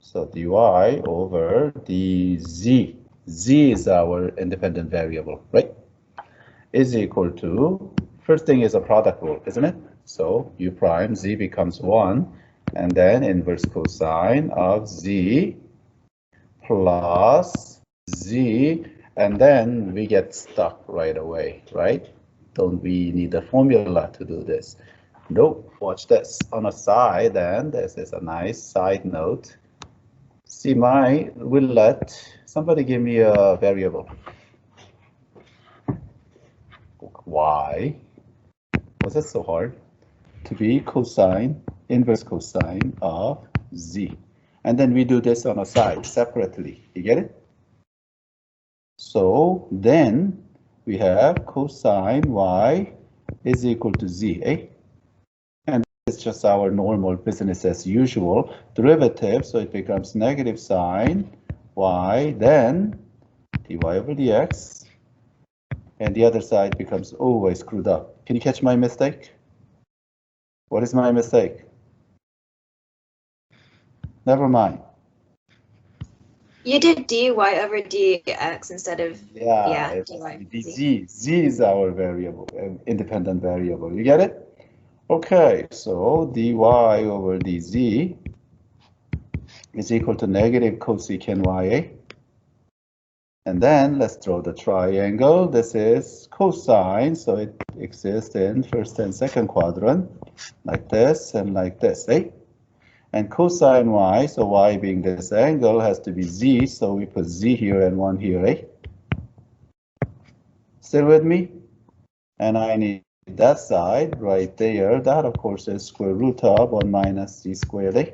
So dy over dz. Z is our independent variable, right? Is equal to, first thing is a product rule, isn't it? So u prime z becomes 1, and then inverse cosine of z plus z, and then we get stuck right away, right? Don't we need a formula to do this? Nope. Watch this. On a side, then this is a nice side note. See, we'll let somebody give me a variable. Y. Was it so hard? To be cosine, inverse cosine of z. And then we do this on a side separately. You get it? So then we have cosine y is equal to z, eh? And it's just our normal business as usual derivative, so it becomes negative sine y, then dy over dx, and the other side becomes, oh, I screwed up. Can you catch my mistake? What is my mistake? Never mind. You did dy over dx instead of dy. Z is our variable, independent variable. You get it? Okay, so dy over dz is equal to negative cosecant ya. And then let's draw the triangle. This is cosine, so it exists in first and second quadrant, like this and like this, eh? And cosine y, so y being this angle, has to be z, so we put z here and 1 here, eh? Still with me? And I need that side right there. That, of course, is square root of 1 minus z squared, eh?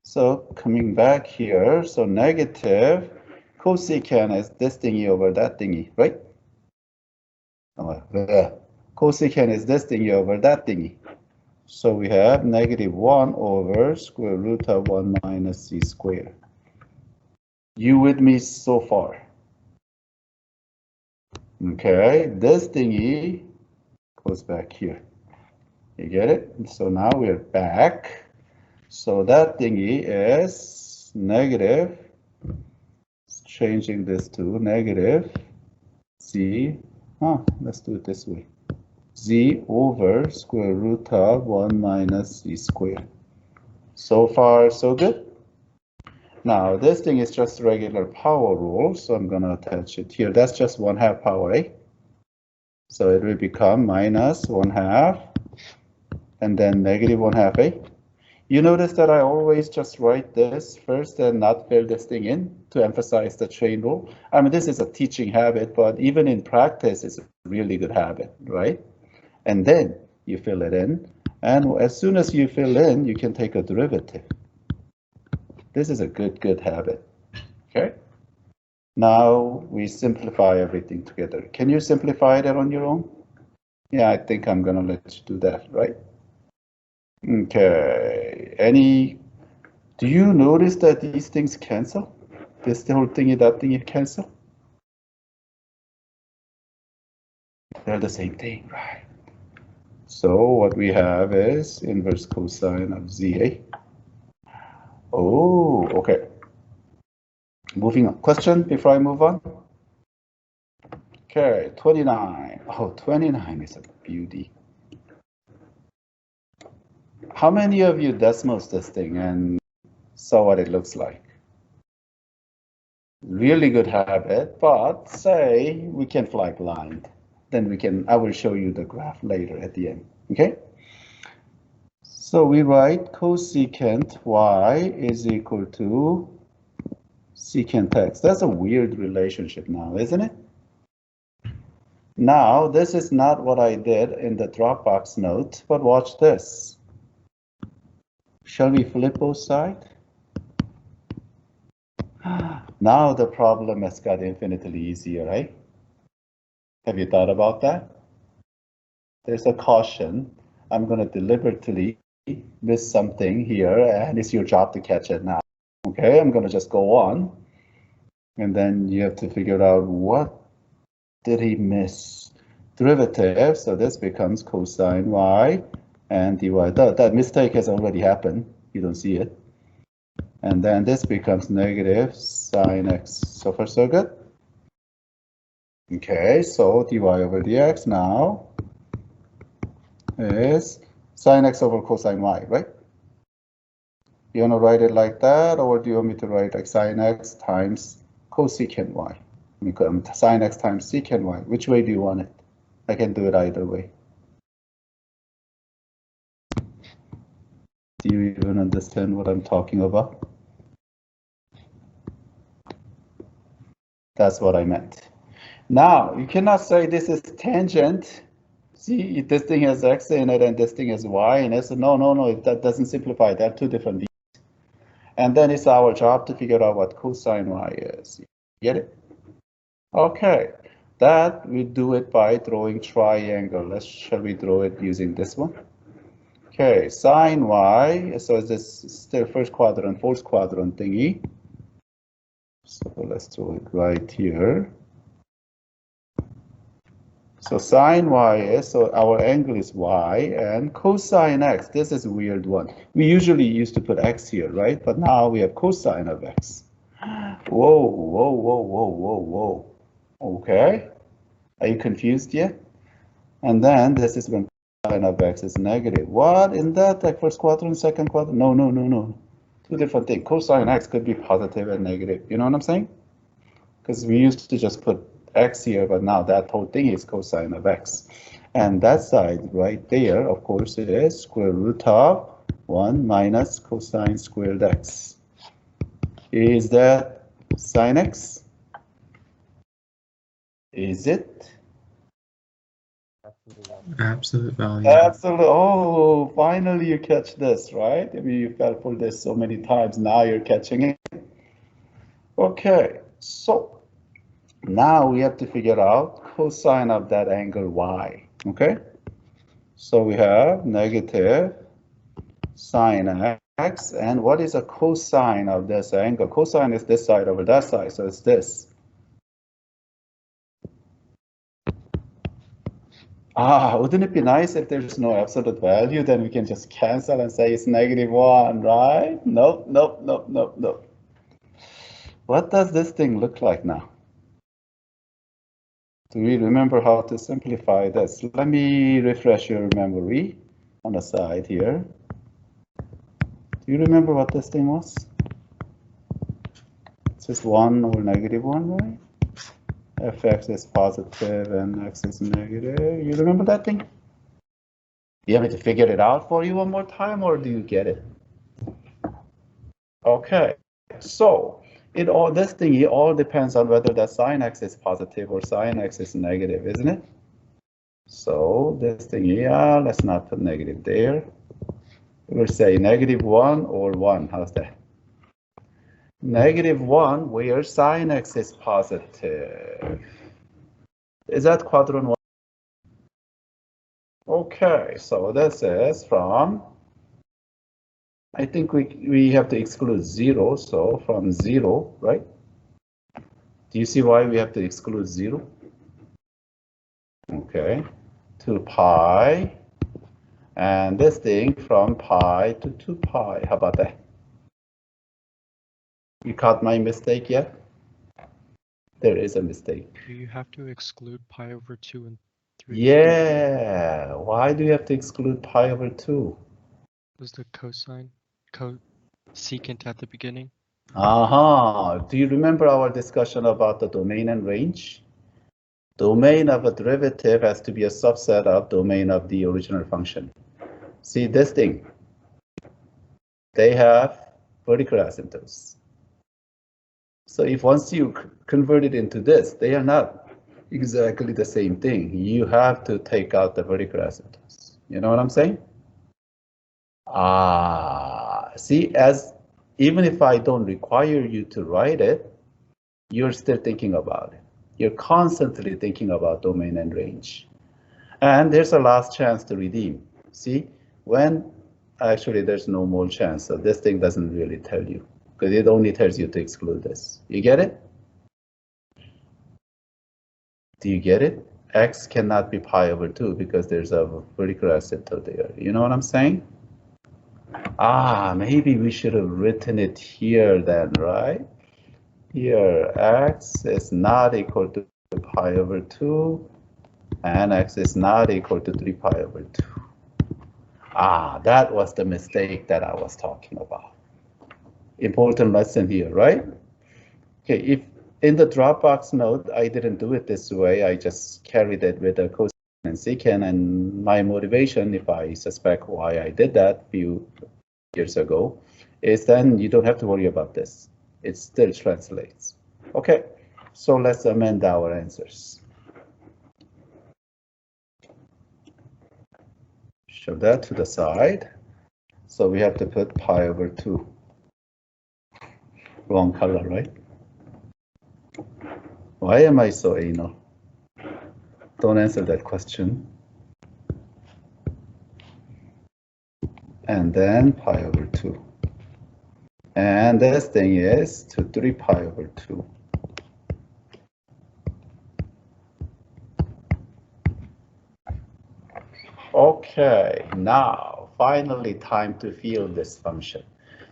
So coming back here, so negative cosecant is this thingy over that thingy, right? Cosecant is this thingy over that thingy. So we have negative 1 over square root of 1 minus c squared. You with me so far? Okay, this thingy goes back here. You get it? So now we're back. So that thingy is negative, changing this to negative z, let's do it this way. Z over square root of 1 minus z squared. So far, so good. Now, this thing is just regular power rule, so I'm going to attach it here. That's just 1/2 power, eh? So it will become minus 1/2, and then negative 1/2, eh? You notice that I always just write this first and not fill this thing in to emphasize the chain rule. I mean, this is a teaching habit, but even in practice, it's a really good habit, right? And then you fill it in, and as soon as you fill in, you can take a derivative. This is a good habit, okay? Now we simplify everything together. Can you simplify that on your own? Yeah, I think I'm gonna let you do that, right? Okay, do you notice that these things cancel? This whole thingy, that thingy cancel? They're the same thing, right? So what we have is inverse cosine of ZA. Oh, okay. Moving on. Question before I move on? Okay, 29. Oh, 29 is a beauty. How many of you Desmos this thing and saw what it looks like? Really good habit, but say we can fly blind. Then I will show you the graph later at the end, okay? So we write cosecant y is equal to secant x. That's a weird relationship now, isn't it? Now, this is not what I did in the Dropbox note, but watch this. Shall we flip both sides? Now the problem has got infinitely easier, right? Have you thought about that? There's a caution. I'm going to deliberately miss something here, and it's your job to catch it now. Okay, I'm going to just go on, and then you have to figure out what did he miss. Derivative, so this becomes cosine y and dy. That mistake has already happened. You don't see it. And then this becomes negative sine x. So far, so good? Okay, so dy over dx now is sine x over cosine y, right? You want to write it like that, or do you want me to write like sine x times cosecant y? Sine x times secant y. Which way do you want it? I can do it either way. Do you even understand what I'm talking about? That's what I meant. Now, you cannot say this is tangent. See, this thing has x in it and this thing has y in it. So no, that doesn't simplify. They're two different views. And then it's our job to figure out what cosine y is. Get it? Okay, that we do it by drawing triangle. Shall we draw it using this one? Okay, sine y, so is this still first quadrant, fourth quadrant thingy. So let's draw it right here. So sine y is, so our angle is y, and cosine x, this is a weird one. We usually used to put x here, right? But now we have cosine of x. Whoa. Okay, are you confused yet? And then this is when cosine of x is negative. What, in that like first quadrant, second quadrant? No. Two different things. Cosine x could be positive and negative. You know what I'm saying? Because we used to just put x here, but now that whole thing is cosine of x. And that side right there, of course, it is square root of 1 minus cosine squared x. Is that sine x? Is it? Absolute value. Absolutely. Oh, finally you catch this, right? I mean, you fell for this so many times. Now you're catching it. Okay, so now we have to figure out cosine of that angle y. Okay, so we have negative sine x, and what is a cosine of this angle? Cosine is this side over that side, so it's this. Wouldn't it be nice if there's no absolute value? Then we can just cancel and say it's -1, right? Nope. What does this thing look like now? Do we remember how to simplify this? Let me refresh your memory on the side here. Do you remember what this thing was? It's just 1 or -1, right? Fx is positive and x is negative. You remember that thing? Do you want me to figure it out for you one more time, or do you get it? Okay, so this thing here all depends on whether that sine x is positive or sine x is negative, isn't it? So this thing here, let's not put negative there. We'll say -1 or 1. How's that? -1 where sine x is positive. Is that quadrant 1? Okay, so this is from, I think we have to exclude 0, so from 0, right? Do you see why we have to exclude 0? Okay, to pi, and this thing from pi to 2 pi. How about that? You caught my mistake yet? There is a mistake. Do you have to exclude pi over 2 and 3? Yeah, why do you have to exclude pi over 2? Was the secant at the beginning? Do you remember our discussion about the domain and range? Domain of a derivative has to be a subset of domain of the original function. See this thing? They have vertical asymptotes. So if once you convert it into this, they are not exactly the same thing. You have to take out the vertical asymptotes. You know what I'm saying? See, even if I don't require you to write it, you're still thinking about it. You're constantly thinking about domain and range. And there's a last chance to redeem. See, when actually there's no more chance, so this thing doesn't really tell you, because it only tells you to exclude this. You get it? Do you get it? X cannot be pi over 2 because there's a vertical asymptote there. You know what I'm saying? Maybe we should have written it here then, right? Here, x is not equal to pi over 2, and x is not equal to 3 pi over 2. That was the mistake that I was talking about. Important lesson here, right? Okay, if in the Dropbox note, I didn't do it this way, I just carried it with a cosine and secant, and my motivation, if I suspect why I did that a few years ago, is then you don't have to worry about this. It still translates. Okay, so let's amend our answers. Shove that to the side. So we have to put pi over 2. Wrong color, right? Why am I so anal? Don't answer that question. And then pi over 2. And this thing is to 3 pi over 2. Okay, now finally time to feel this function.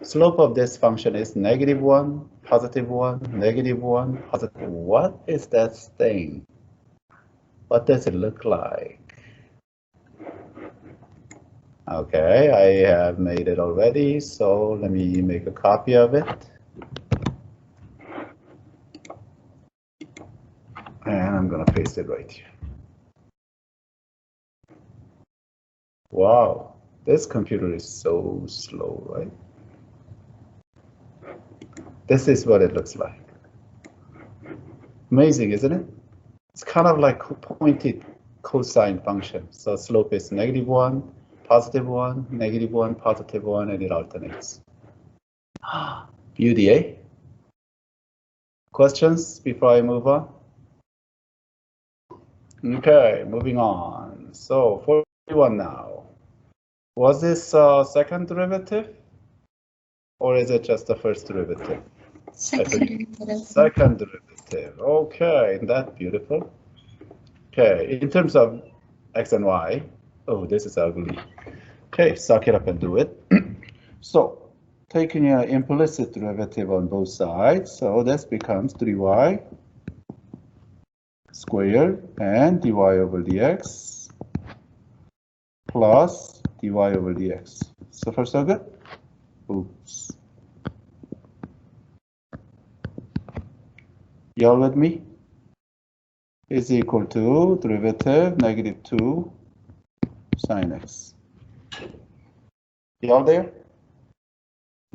Slope of this function is -1, +1, -1, positive. What is that thing? What does it look like? Okay, I have made it already, so let me make a copy of it. And I'm gonna paste it right here. Wow, this computer is so slow, right? This is what it looks like. Amazing, isn't it? It's kind of like pointed cosine function. So slope is -1, +1, -1, +1, and it alternates. Beauty, eh? Questions before I move on? Okay, moving on. So 41 now. Was this second derivative? Or is it just the first derivative? Second derivative. Second derivative. Okay, that's beautiful. Okay, in terms of x and y. Oh, this is ugly. Okay, suck it up and do it. So, taking an implicit derivative on both sides, so this becomes 3y squared and dy over dx plus dy over dx. So far so good? Oops. Y'all with me? Is equal to derivative -2 sine x. Y'all there?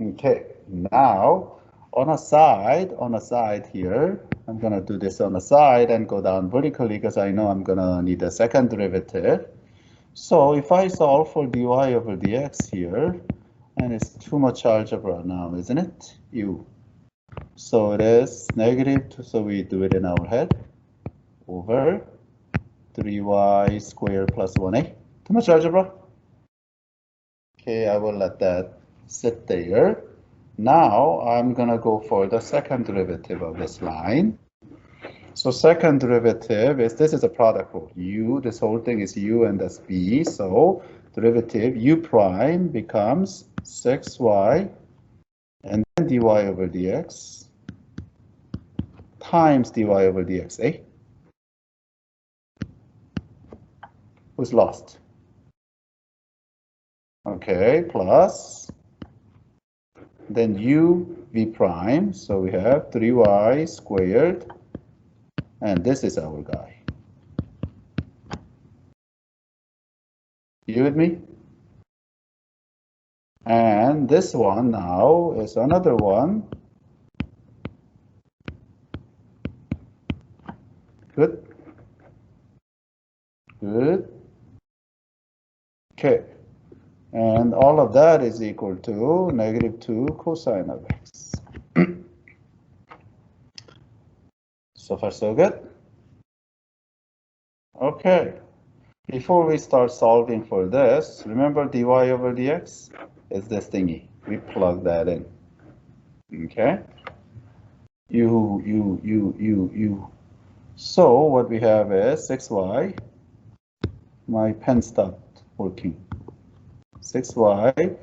Okay, now on a side here, I'm gonna do this on the side and go down vertically because I know I'm gonna need a second derivative. So if I solve for dy over dx here, and it's too much algebra now, isn't it? So it is -2, so we do it in our head, over 3y squared plus 1a. Too much algebra? Okay, I will let that sit there. Now I'm gonna go for the second derivative of this line. So second derivative is, this is a product rule. U, this whole thing is u and that's b. So derivative u prime becomes 6y and then dy over dx times dy over dx, eh? Who's lost? Okay, plus then u v prime, so we have 3y squared, and this is our guy. You with me? And this one now is another one. Good. Good. Okay. And all of that is equal to -2 cosine of x. So far, so good. Okay. Before we start solving for this, remember dy over dx is this thingy. We plug that in. Okay. So what we have is 6y. My pen stopped working. 6y,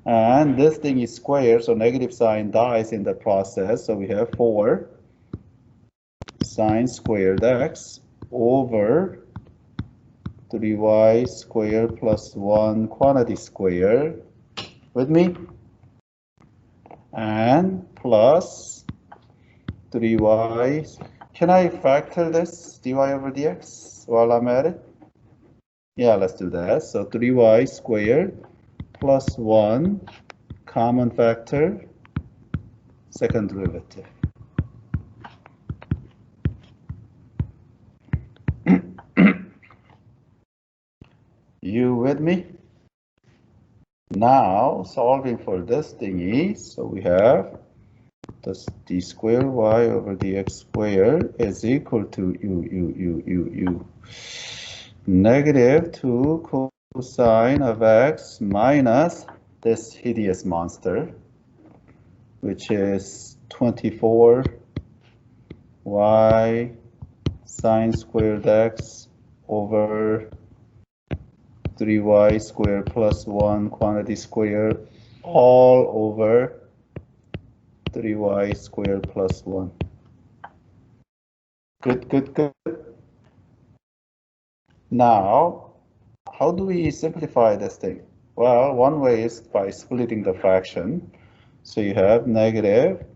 And this thing is squared, so negative sign dies in the process. So we have 4 sine squared x over 3y squared plus 1 quantity squared. With me? And plus 3y. Can I factor this dy over dx while I'm at it? Yeah, let's do that. So 3y squared plus 1 common factor, second derivative. You with me? Now solving for this thingy, so we have this d squared y over dx squared is equal to u. Negative 2 cosine of x minus this hideous monster, which is 24 y sine squared x over 3y squared plus 1 quantity squared all over 3y squared plus 1. Good. Now, how do we simplify this thing? Well, one way is by splitting the fraction. So you have negative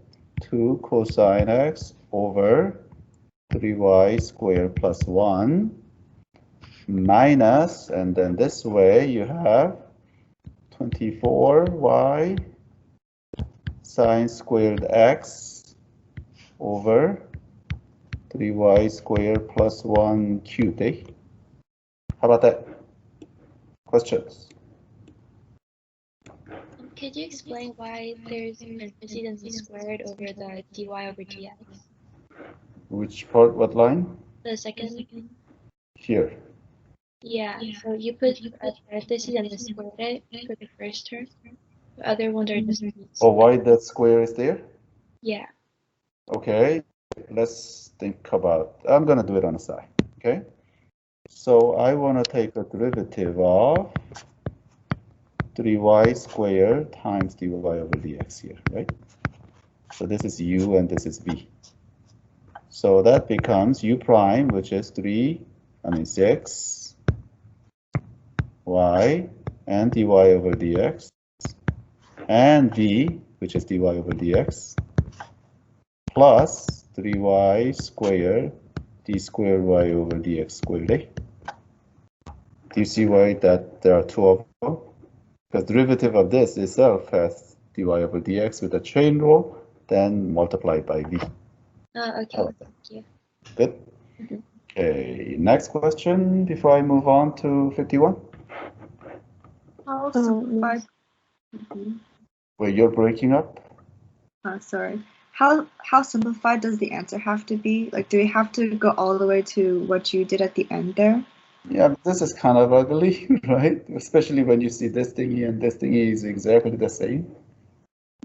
2 cosine x over 3y squared plus 1 minus, and then this way you have 24y sine squared x over 3y squared plus 1 cubed. How about that? Questions? Could you explain why there's parentheses and the squared over the dy over dx? Which part, what line? The second, Here. yeah. So you put a parentheses and the squared it for the first term. The other ones are just. Oh, why that square is there? Yeah. Okay, let's think about, I'm gonna do it on the side, okay? So I wanna take a derivative of 3y squared times dy over dx here, right? So this is u and this is v. So that becomes u prime, which is 6 y and dy over dx, and v, which is dy over dx, plus 3y squared d squared y over dx squared. Do you see why that there are two of them? Because derivative of this itself has dy over dx with a chain rule, then multiplied by v. Okay. Oh. Thank you. Good. Mhm. Okay, next question before I move on to 51. How simplified? Wait, you're breaking up? Sorry. How simplified does the answer have to be? Like, do we have to go all the way to what you did at the end there? Yeah, this is kind of ugly, right? Especially when you see this thingy and this thingy is exactly the same.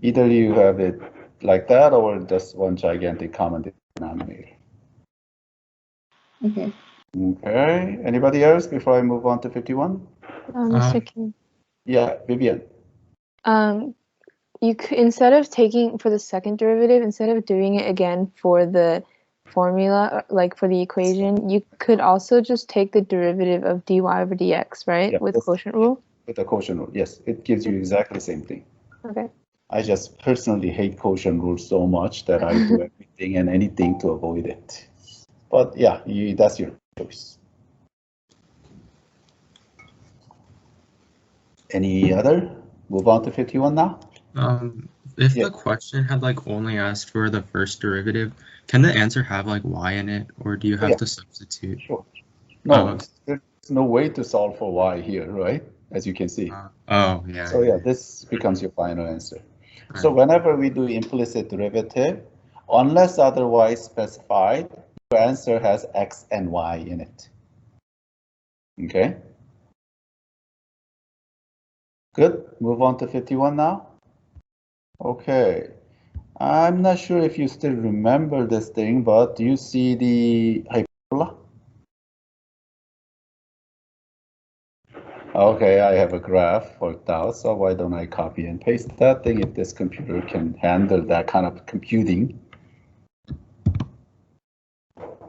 Either you have it like that or just one gigantic common denominator. Okay. Okay, anybody else before I move on to 51? Mr. Kim, Yeah, Vivian. you could, instead of taking for the second derivative, instead of doing it again for the formula, like for the equation, you could also just take the derivative of dy over dx, right? Yeah, With that's- quotient rule? With the quotient rule, yes, it gives you exactly the same thing. Okay. I just personally hate quotient rule so much that I do everything and anything to avoid it. But yeah, that's your choice. Any other? Move on to 51 now? If Yeah. the question had like only asked for the first derivative, can the answer have like y in it, or do you have Yeah. to substitute? Sure. No, okay. there's no way to solve for y here, right? As you can see. Oh, yeah. So yeah, this becomes your final answer. So Right. whenever we do implicit derivative, unless otherwise specified, your answer has x and y in it. Okay? Good. Move on to 51 now. Okay. I'm not sure if you still remember this thing, but do you see the hyperbola? Okay, I have a graph worked out, so why don't I copy and paste that thing if this computer can handle that kind of computing?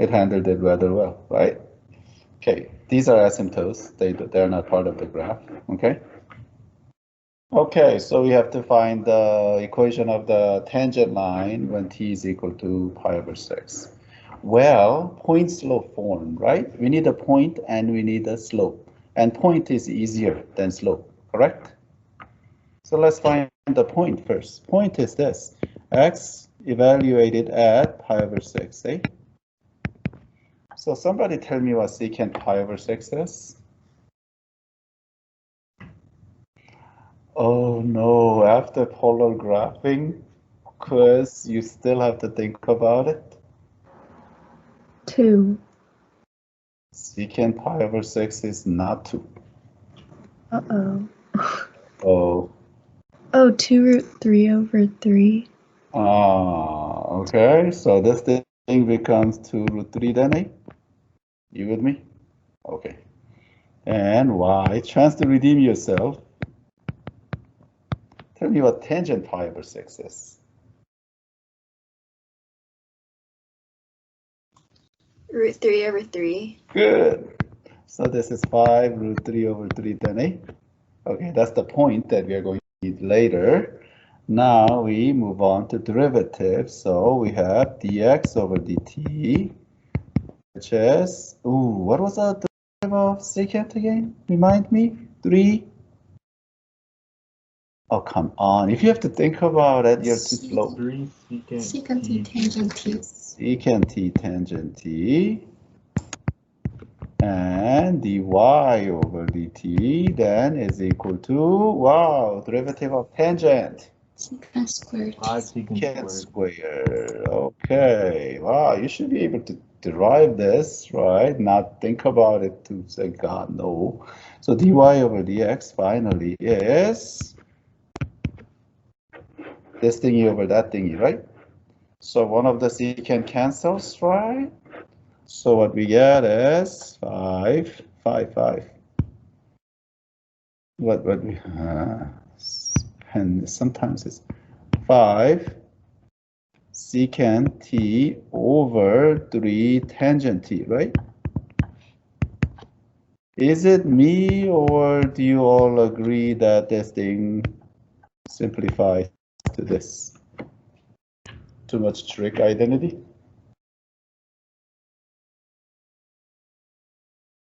It handled it rather well, right? Okay, these are asymptotes. They're not part of the graph, okay? Okay, so we have to find the equation of the tangent line when t is equal to pi over 6. Well, point slope form, right? We need a point and we need a slope. And point is easier than slope, correct? So let's find the point first. Point is this, x evaluated at pi over 6, eh? So somebody tell me what secant pi over 6 is? Oh no, after polar graphing quiz, you still have to think about it? 2. Secant pi over 6 is not 2. Uh-oh. Oh. Oh, 2 root 3 over 3. Okay, so this thing becomes 2 root 3 then, eh? You with me? Okay. And y, chance to redeem yourself. Tell me what tangent pi over 6 is. Root 3 over 3. Good. So this is 5 root 3 over 3 then, eh? Okay, that's the point that we are going to need later. Now we move on to derivatives. So we have dx over dt, which is, what was the derivative of secant again? Remind me? 3? Oh, come on. If you have to think about it, you're too slow. 3 secant t tangent t. Secant t tangent t. And dy over dt then is equal to, wow, derivative of tangent. Secant squared. 5 secant Secant squared. squared. Okay, wow, you should be able to derive this, right? Not think about it to say, God, no. So dy over dx finally is this thingy over that thingy, right? So one of the secant cancels, right? So what we get is 5. What we and sometimes it's 5 secant t over 3 tangent t, right? Is it me or do you all agree that this thing simplifies to this? Too much trick identity?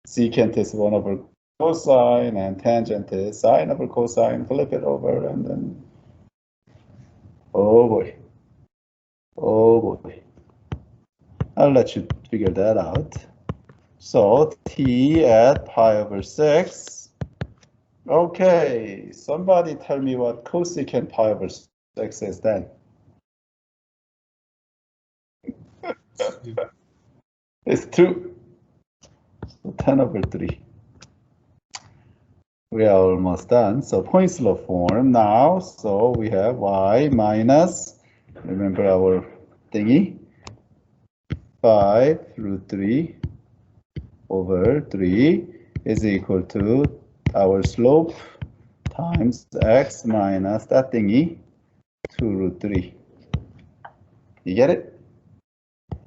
Secant is 1 over cosine and tangent is sine over cosine. Flip it over and then, oh boy. I'll let you figure that out. So t at pi over 6. Okay, somebody tell me what cosecant pi over 6 is then. It's 2. So 10 over 3. We are almost done. So point slope form now. So we have y minus, remember our thingy, 5 root 3 over 3 is equal to our slope times x minus that thingy, 2 root 3. You get it?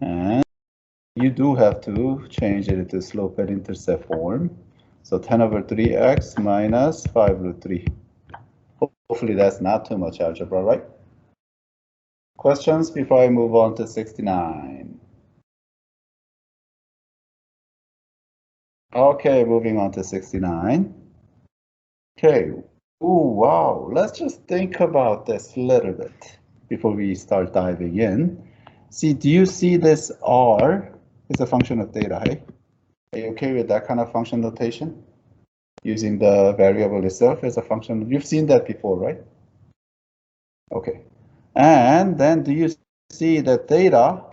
And you do have to change it into slope and intercept form. So 10 over 3x minus 5 root 3. Hopefully that's not too much algebra, right? Questions before I move on to 69? Okay, moving on to 69. Okay, wow, let's just think about this a little bit before we start diving in. See, do you see this r is a function of theta, hey? Are you okay with that kind of function notation? Using the variable itself as a function. You've seen that before, right? Okay. And then do you see that theta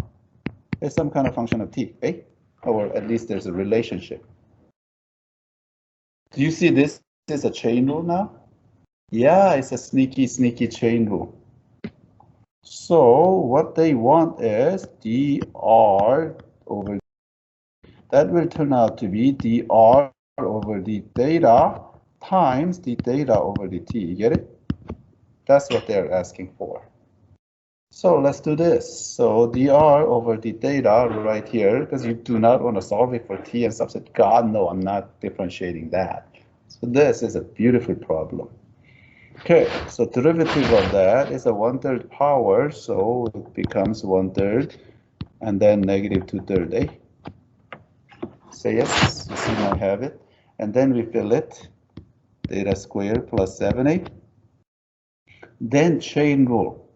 is some kind of function of t, eh? Or at least there's a relationship. Do you see this is a chain rule now? Yeah, it's a sneaky chain rule. So what they want is dr over, that will turn out to be dr over d theta times the theta over the t. You get it? That's what they're asking for. So let's do this. So dr over the theta right here, because you do not want to solve it for t and subset. God, no, I'm not differentiating that. So this is a beautiful problem. Okay, so derivative of that is a 1/3 power, so it becomes 1/3 and then negative 2/3, eh? Say yes, you see I have it. And then we fill it, theta squared plus 7a. Then chain rule.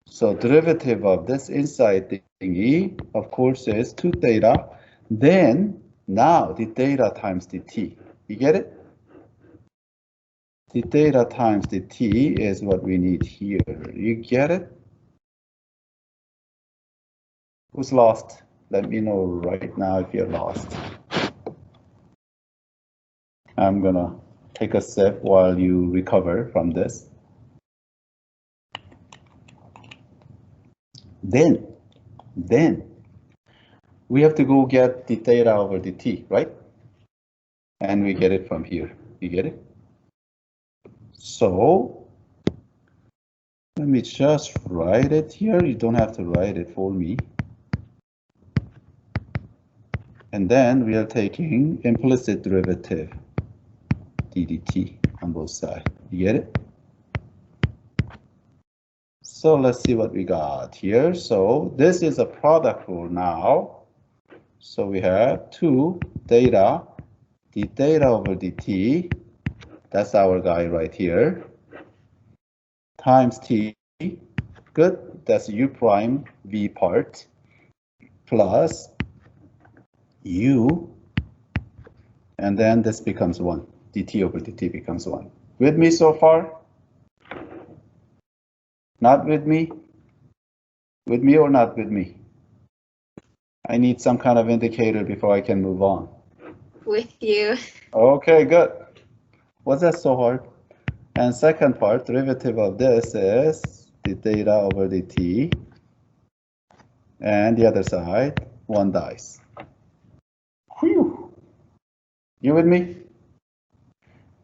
So derivative of this inside thingy, of course, is 2 theta. Then now the theta times the t. You get it? The theta times the t is what we need here. You get it? Who's lost? Let me know right now if you're lost. I'm gonna take a sip while you recover from this. Then we have to go get the theta over the t, right? And we get it from here. You get it? So let me just write it here. You don't have to write it for me. And then we are taking implicit derivative d dt on both sides. You get it? So let's see what we got here. So this is a product rule now. So we have 2 theta, d theta over dt, that's our guy right here, times t, good, that's u prime v part, plus u, and then this becomes 1, dt over dt becomes 1. With me so far? Not with me? With me or not with me? I need some kind of indicator before I can move on. With you. Okay, good. Was that so hard? And second part, derivative of this is the theta over the t. And the other side, 1 dies. Whew. You with me?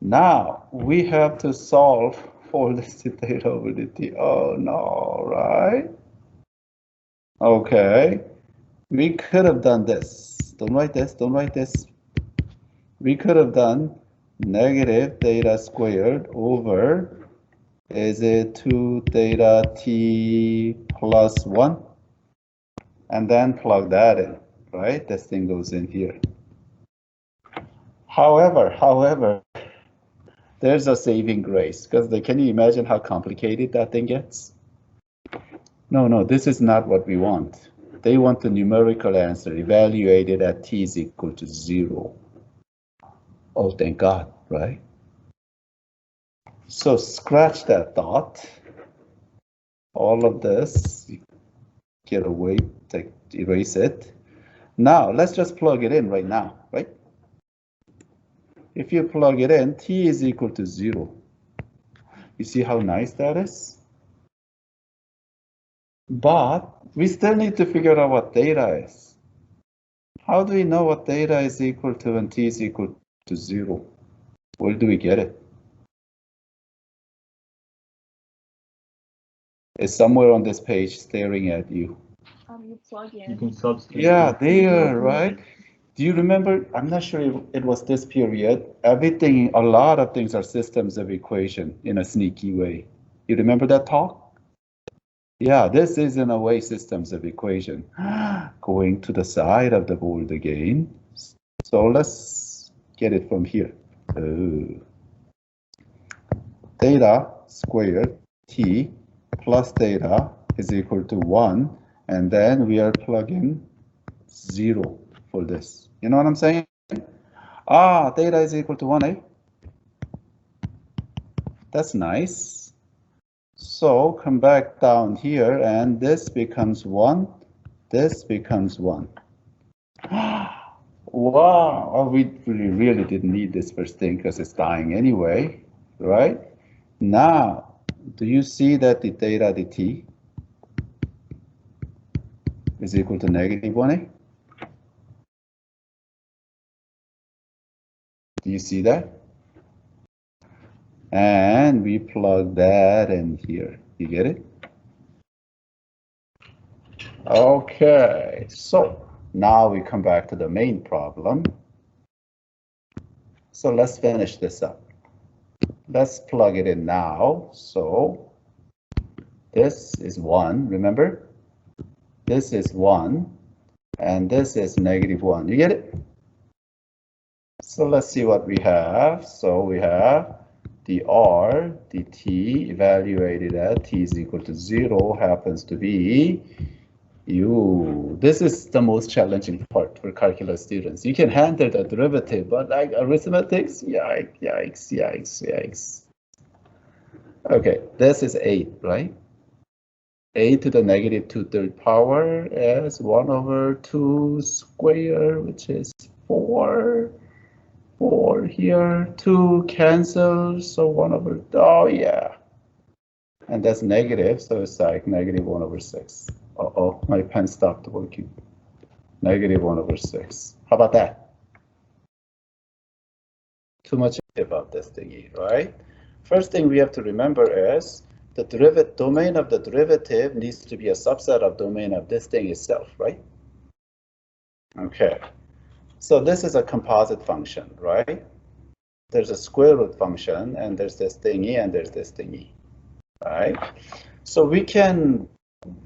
Now, we have to solve for this theta over the t. Oh, no, right? Okay. We could have done this. Don't write this, don't write this. We could have done negative theta squared over, is it 2 theta t plus 1? And then plug that in, right? This thing goes in here. However, there's a saving grace, because can you imagine how complicated that thing gets? No, this is not what we want. They want the numerical answer evaluated at t is equal to 0. Oh, thank God, right? So scratch that thought. All of this, get away, erase it. Now, let's just plug it in right now, right? If you plug it in, t is equal to 0. You see how nice that is? But we still need to figure out what theta is. How do we know what theta is equal to when t is equal to 0? Where do we get it? It's somewhere on this page staring at you. You plug in. You can substitute. Yeah, there, right? Do you remember? I'm not sure if it was this period. Everything, a lot of things are systems of equation in a sneaky way. You remember that talk? Yeah, this is in a way systems of equation. Going to the side of the board again. So let's get it from here. Theta squared t plus theta is equal to 1. And then we are plugging 0 for this. You know what I'm saying? Theta is equal to 1, eh? That's nice. So come back down here, and this becomes 1. This becomes 1. Wow, we really didn't need this first thing because it's dying anyway, right? Now, do you see that the theta dt is equal to negative 1, eh? Do you see that? And we plug that in here. You get it? Okay, so now we come back to the main problem. So let's finish this up. Let's plug it in now. So this is 1, remember? This is 1, and this is -1. You get it? So let's see what we have. So we have the r dt evaluated at t is equal to 0 happens to be u. This is the most challenging part for calculus students. You can handle the derivative, but like arithmetics, yikes, yikes, yikes, yikes. Okay, this is 8, right? 8 to the -2/3 power is 1/2 square, which is 4. 4 here, 2 cancel, so 1/, oh yeah. And that's negative, so it's like -1/6. Uh-oh, my pen stopped working. -1/6. How about that? Too much about this thingy, right? First thing we have to remember is the domain of the derivative needs to be a subset of domain of this thing itself, right? Okay. So this is a composite function, right? There's a square root function, and there's this thingy, and there's this thingy, right? So we can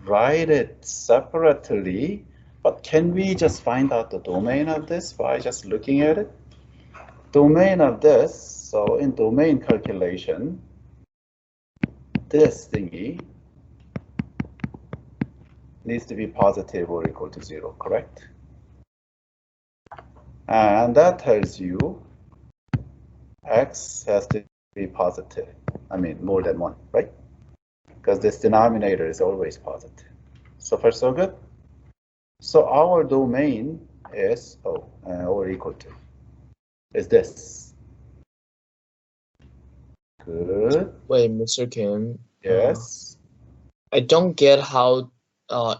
write it separately, but can we just find out the domain of this by just looking at it? Domain of this, so in domain calculation, this thingy needs to be positive or equal to 0, correct? And that tells you x has to be positive. I mean, more than 1, right? Because this denominator is always positive. So far, so good? So our domain is, or equal to, is this. Good. Wait, Mr. Kim. Yes. I don't get how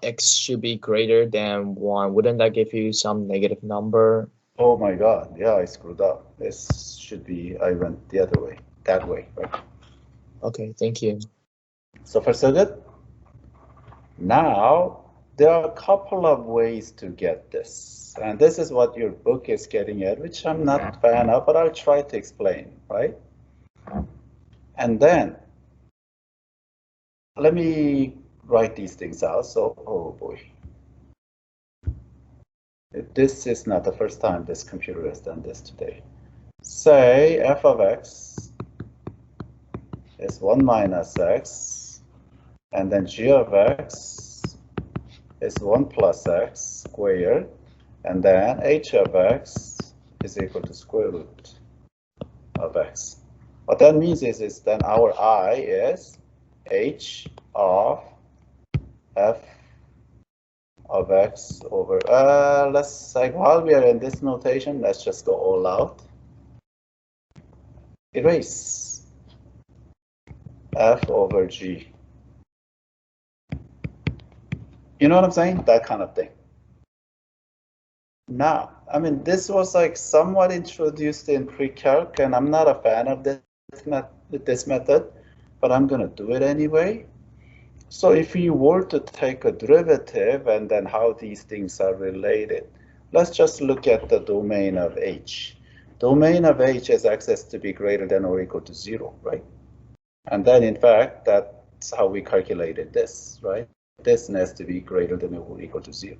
x should be greater than 1. Wouldn't that give you some negative number? Oh my God, yeah, I screwed up. This should be, I went the other way, that way, right? Okay, thank you. So far, so good? Now, there are a couple of ways to get this. And this is what your book is getting at, which I'm not a fan of, but I'll try to explain, right? And then, let me write these things out. So, oh boy. This is not the first time this computer has done this today. Say f of x is 1 minus x, and then g of x is 1 plus x squared, and then h of x is equal to square root of x. What that means is then our I is h of f of x over, let's like, while we are in this notation, let's just go all out. Erase f over g. You know what I'm saying? That kind of thing. Now, I mean, this was like somewhat introduced in pre-calc, and I'm not a fan of this method, but I'm gonna do it anyway. So if you were to take a derivative and then how these things are related, let's just look at the domain of h. Domain of h is x has to be greater than or equal to 0, right? And then in fact, that's how we calculated this, right? This has to be greater than or equal to 0.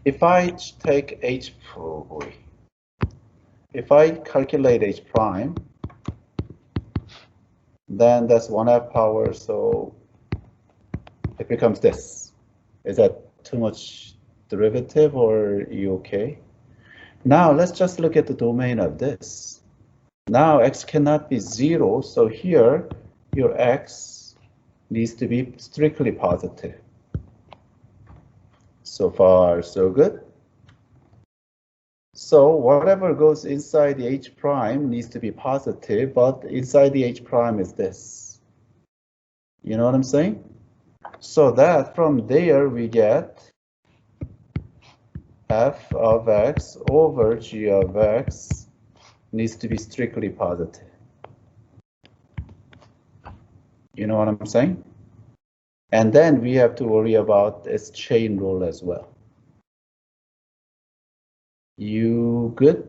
If I take h, oh boy. If I calculate h prime, then that's 1/2 power, so it becomes this. Is that too much derivative, or are you okay? Now let's just look at the domain of this. Now x cannot be 0, so here your x needs to be strictly positive. So far, so good. So whatever goes inside the h prime needs to be positive, but inside the h prime is this. You know what I'm saying? So that from there we get f of x over g of x needs to be strictly positive. You know what I'm saying? And then we have to worry about this chain rule as well. You good?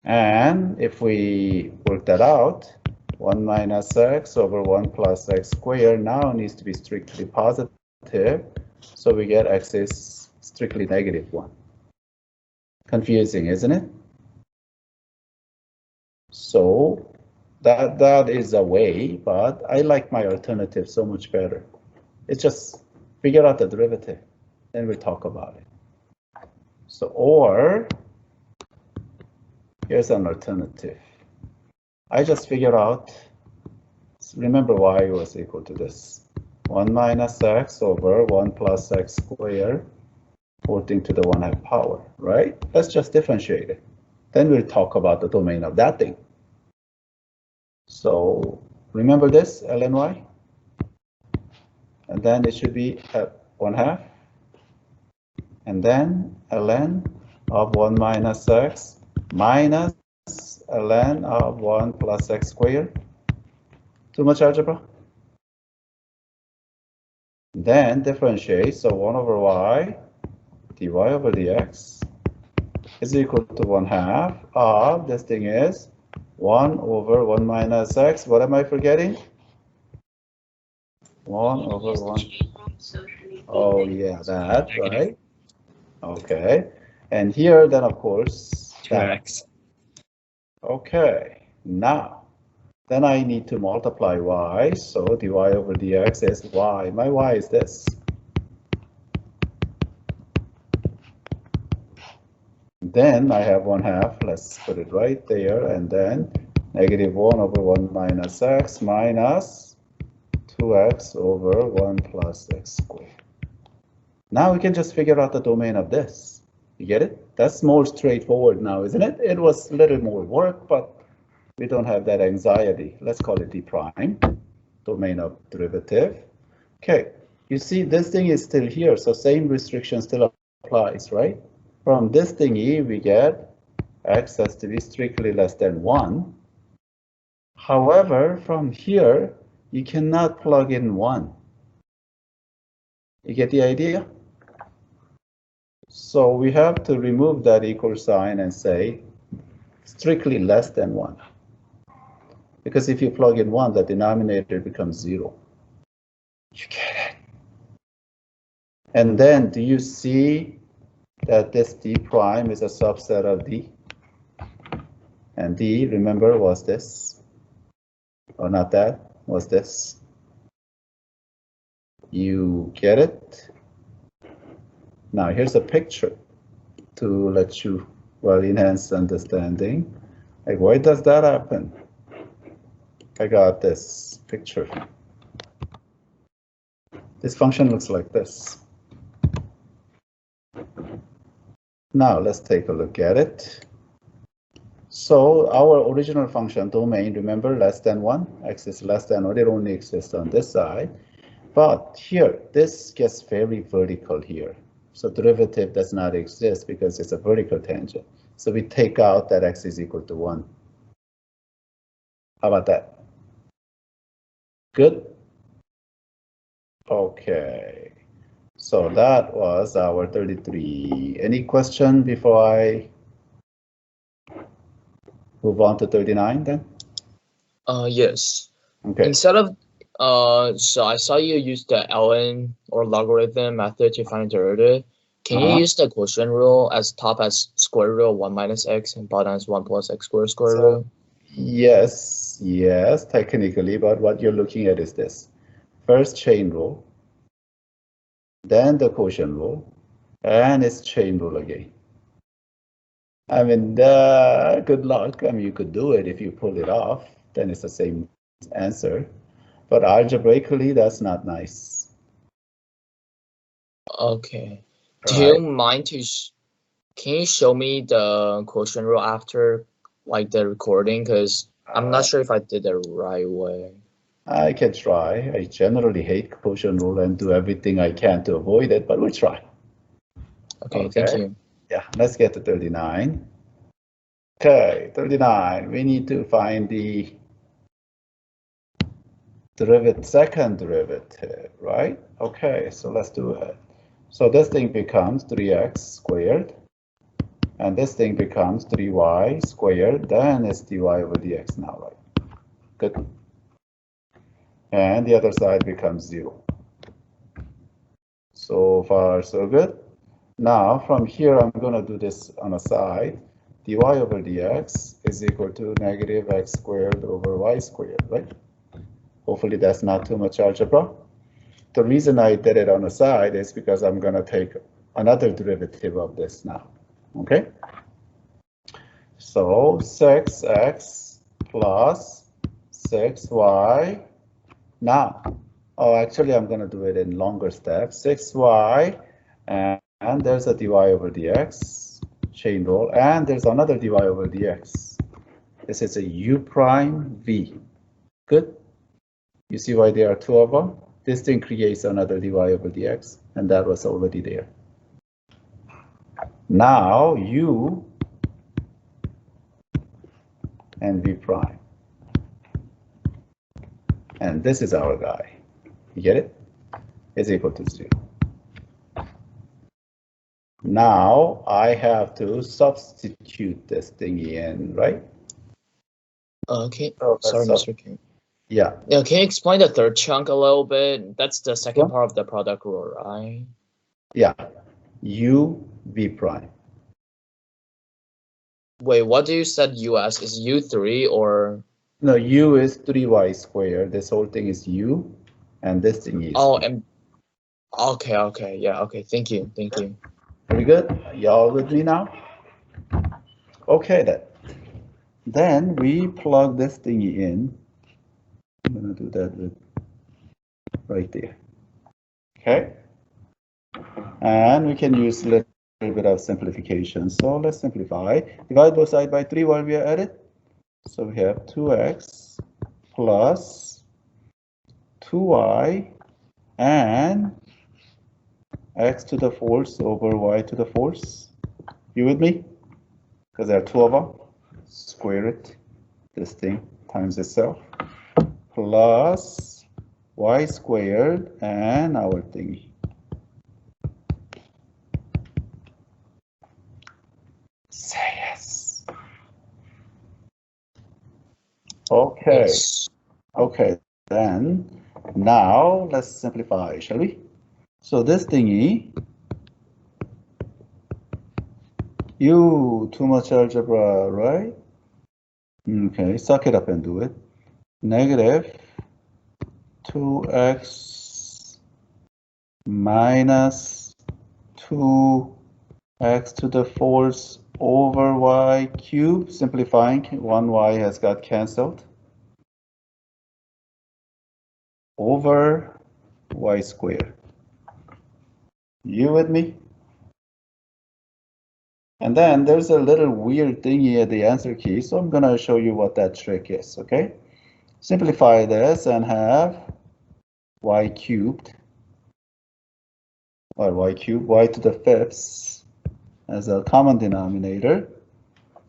And if we work that out, 1 minus x over 1 plus x squared now needs to be strictly positive. So we get x is strictly -1. Confusing, isn't it? So that is a way, but I like my alternative so much better. It's just figure out the derivative, then we'll talk about it. So, or here's an alternative. I just figure out, remember y was equal to this. 1 minus x over 1 plus x squared, 14 to the 1/2 power, right? Let's just differentiate it. Then we'll talk about the domain of that thing. So remember this, ln(y)? And then it should be at 1/2. And then ln of 1 minus x minus ln of 1 plus x squared. Too much algebra? Then differentiate, so 1 over y dy over dx is equal to 1/2 of this thing is 1 over 1 minus x. What am I forgetting? 1 over 1. Oh yeah, that, right? Okay. And here then of course, that. 2x. Okay, now, then I need to multiply y, so dy over dx is y. My y is this. Then I have 1/2, let's put it right there, and then -1 over 1 minus x minus 2x over 1 plus x squared. Now we can just figure out the domain of this. You get it? That's more straightforward now, isn't it? It was a little more work, but we don't have that anxiety. Let's call it d prime, domain of derivative. Okay, you see this thing is still here, so same restriction still applies, right? From this thingy, we get x has to be strictly less than 1. However, from here, you cannot plug in 1. You get the idea? So we have to remove that equal sign and say strictly less than 1. Because if you plug in 1, the denominator becomes 0. You get it? And then do you see that this d prime is a subset of d? And d, remember, was this? Or not that, was this? You get it? Now here's a picture to let you, well, enhance understanding. Like, why does that happen? I got this picture. This function looks like this. Now let's take a look at it. So our original function domain, remember, less than 1, x is less than 1, it only exists on this side. But here, this gets very vertical here. So derivative does not exist because it's a vertical tangent. So we take out that x is equal to 1. How about that? Good? Okay. So that was our 33. Any question before I move on to 39 then? Yes. Okay. Instead of so I saw you use the ln or logarithm method to find the derivative. Can you use the quotient rule as top as square root of 1 minus x and bottom as 1 plus x squared square root? Yes, technically, but what you're looking at is this. First chain rule, then the quotient rule, and it's chain rule again. I mean, good luck. I mean, you could do it if you pull it off, then it's the same answer. But algebraically, that's not nice. Okay. Right. Do you mind to, can you show me the quotient rule after like the recording? Because I'm not sure if I did it the right way. I can try. I generally hate quotient rule and do everything I can to avoid it, but we'll try. Okay, thank you. Yeah, let's get to 39. Okay, 39. We need to find the second derivative, right? Okay, so let's do it. So this thing becomes 3x squared, and this thing becomes 3y squared, then it's dy over dx now, right? Good. And the other side becomes 0. So far, so good. Now, from here, I'm going to do this on a side. dy over dx is equal to negative x squared over y squared, right? Hopefully, that's not too much algebra. The reason I did it on the side is because I'm going to take another derivative of this now, okay? So 6x plus 6y. Now, actually, I'm going to do it in longer steps. 6y, and there's a dy over dx, chain rule, and there's another dy over dx. This is a u prime v. Good? You see why there are two of them? This thing creates another dy over dx, and that was already there. Now, u and v prime. And this is our guy. You get it? Is equal to 0. Now I have to substitute this thing in, right? Okay. So Sorry, Mr. King. Yeah. Yeah, can you explain the third chunk a little bit? That's the second part of the product rule, right? Yeah. U v prime. Wait, what do you said US? Is U3 or? No, u is 3y squared. This whole thing is u, and this thing is. Oh, and okay, yeah, okay. Thank you. Very good. Y'all with me now? Okay then. Then we plug this thingy in. I'm gonna do that with right there. Okay. And we can use a little bit of simplification. So let's simplify. Divide both sides by 3 while we are at it. So we have 2x plus 2y and x to the fourth over y to the fourth. You with me? Because there are two of them. Square it. This thing times itself. Plus y squared and our thingy. Say yes. Okay. Yes. Okay, then now let's simplify, shall we? So this thingy, too much algebra, right? Okay, suck it up and do it. Negative 2x minus 2x to the fourth over y cubed. Simplifying, one y has got cancelled. Over y squared. You with me? And then there's a little weird thingy at the answer key, so I'm gonna show you what that trick is, okay? Simplify this and have y cubed, or y to the fifth as a common denominator.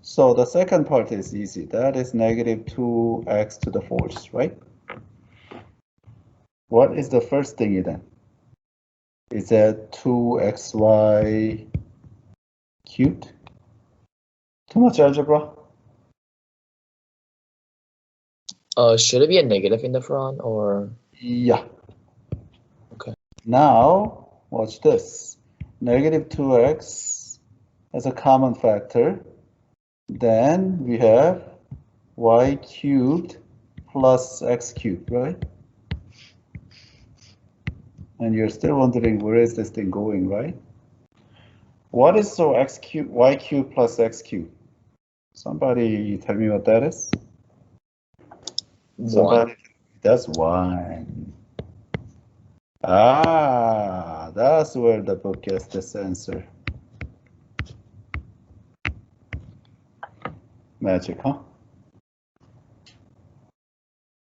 So the second part is easy. That is negative 2x to the fourth, right? What is the first thingy then? Is that 2xy cubed? Too much algebra? Should it be a negative in the front or? Yeah. Okay. Now, watch this. Negative 2x as a common factor. Then we have y cubed plus x cubed, right? And you're still wondering where is this thing going, right? What is so x cubed, y cubed plus x cubed? Somebody tell me what that is? Somebody, that's 1. Ah, that's where the book gets this answer. Magic, huh?